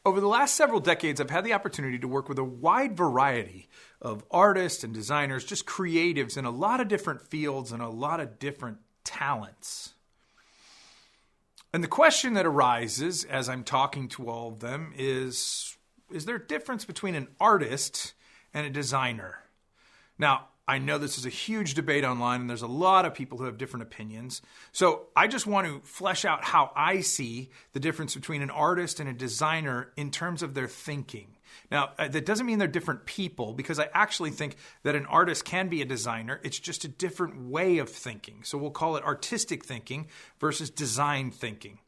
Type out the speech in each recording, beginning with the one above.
Over the last several decades, I've had the opportunity to work with a wide variety of artists and designers, just creatives in a lot of different fields and a lot of different talents. And the question that arises as I'm talking to all of them is there a difference between an artist and a designer? Now, I know this is a huge debate online and there's a lot of people who have different opinions. So I just want to flesh out how I see the difference between an artist and a designer in terms of their thinking. Now, that doesn't mean they're different people, because I actually think that an artist can be a designer. It's just a different way of thinking. So we'll call it artistic thinking versus design thinking.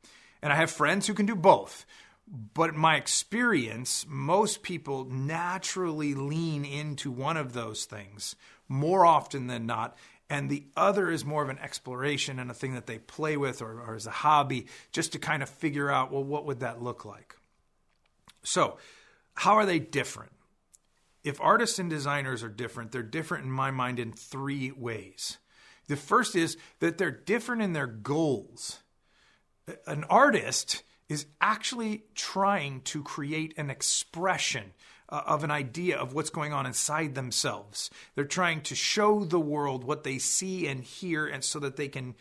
And I have friends who can do both. But in my experience, most people naturally lean into one of those things more often than not. And the other is more of an exploration and a thing that they play with or as a hobby, just to kind of figure out, well, what would that look like? So how are they different? If artists and designers are different, they're different in my mind in three ways. The first is that they're different in their goals. An artist is actually trying to create an expression of an idea of what's going on inside themselves. They're trying to show the world what they see and hear, and so that they can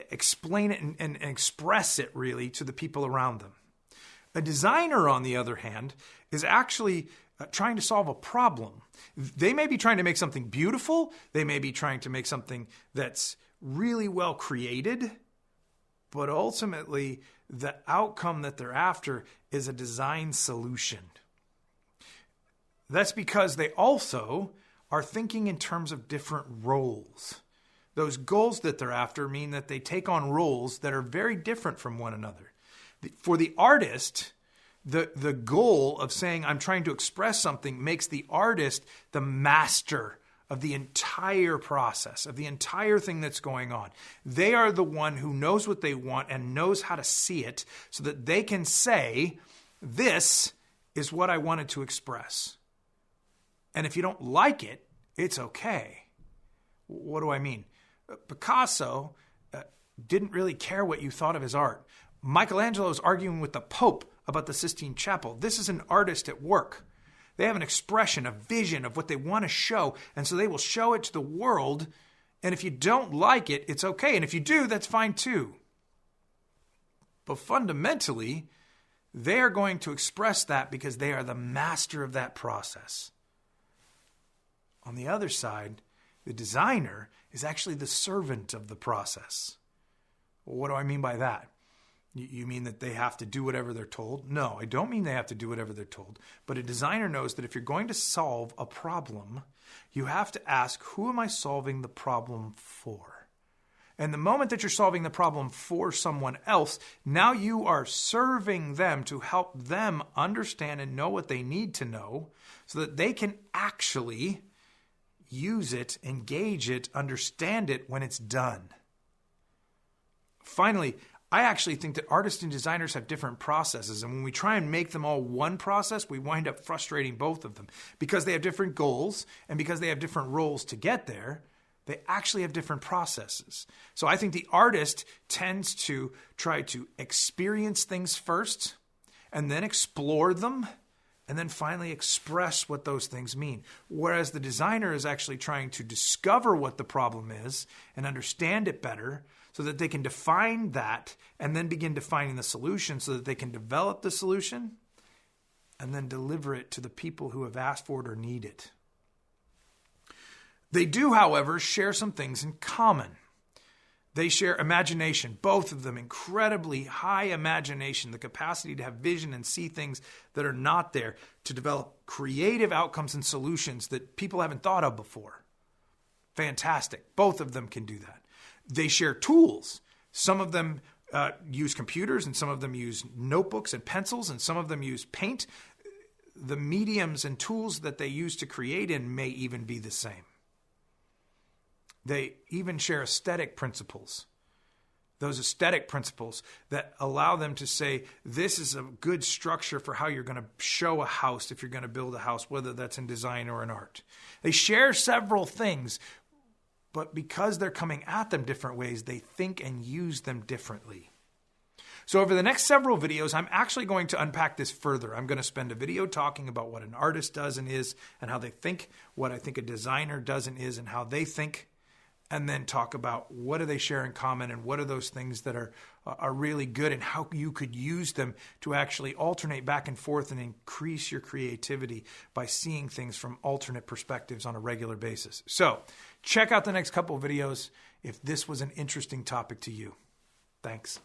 explain it and express it really to the people around them. A designer, on the other hand, is actually trying to solve a problem. They may be trying to make something beautiful. They may be trying to make something that's really well created. But ultimately, the outcome that they're after is a design solution. That's because they also are thinking in terms of different roles. Those goals that they're after mean that they take on roles that are very different from one another. For the artist, the goal of saying, I'm trying to express something, makes the artist the master of the entire process, of the entire thing that's going on. They are the one who knows what they want and knows how to see it, so that they can say, this is what I wanted to express. And if you don't like it, it's okay. What do I mean? Picasso didn't really care what you thought of his art. Michelangelo is arguing with the Pope about the Sistine Chapel. This is an artist at work. They have an expression, a vision of what they want to show, and so they will show it to the world. And if you don't like it, it's okay. And if you do, that's fine too. But fundamentally, they are going to express that because they are the master of that process. On the other side, the designer is actually the servant of the process. Well, what do I mean by that? You mean that they have to do whatever they're told? No, I don't mean they have to do whatever they're told. But a designer knows that if you're going to solve a problem, you have to ask, who am I solving the problem for? And the moment that you're solving the problem for someone else, now you are serving them to help them understand and know what they need to know, so that they can actually use it, engage it, understand it when it's done. Finally, I actually think that artists and designers have different processes. And when we try and make them all one process, we wind up frustrating both of them. Because they have different goals and because they have different roles to get there, they actually have different processes. So I think the artist tends to try to experience things first and then explore them and then finally express what those things mean. Whereas the designer is actually trying to discover what the problem is and understand it better, so that they can define that and then begin defining the solution, so that they can develop the solution and then deliver it to the people who have asked for it or need it. They do, however, share some things in common. They share imagination, both of them incredibly high imagination, the capacity to have vision and see things that are not there, to develop creative outcomes and solutions that people haven't thought of before. Fantastic. Both of them can do that. They share tools. Some of them use computers, and some of them use notebooks and pencils, and some of them use paint. The mediums and tools that they use to create in may even be the same. They even share aesthetic principles. Those aesthetic principles that allow them to say, this is a good structure for how you're going to show a house if you're going to build a house, whether that's in design or in art. They share several things, but because they're coming at them different ways, they think and use them differently. So over the next several videos, I'm actually going to unpack this further. I'm going to spend a video talking about what an artist does and is and how they think, what I think a designer does and is and how they think, and then talk about what do they share in common and what are those things that are really good and how you could use them to actually alternate back and forth and increase your creativity by seeing things from alternate perspectives on a regular basis. So check out the next couple of videos if this was an interesting topic to you. Thanks.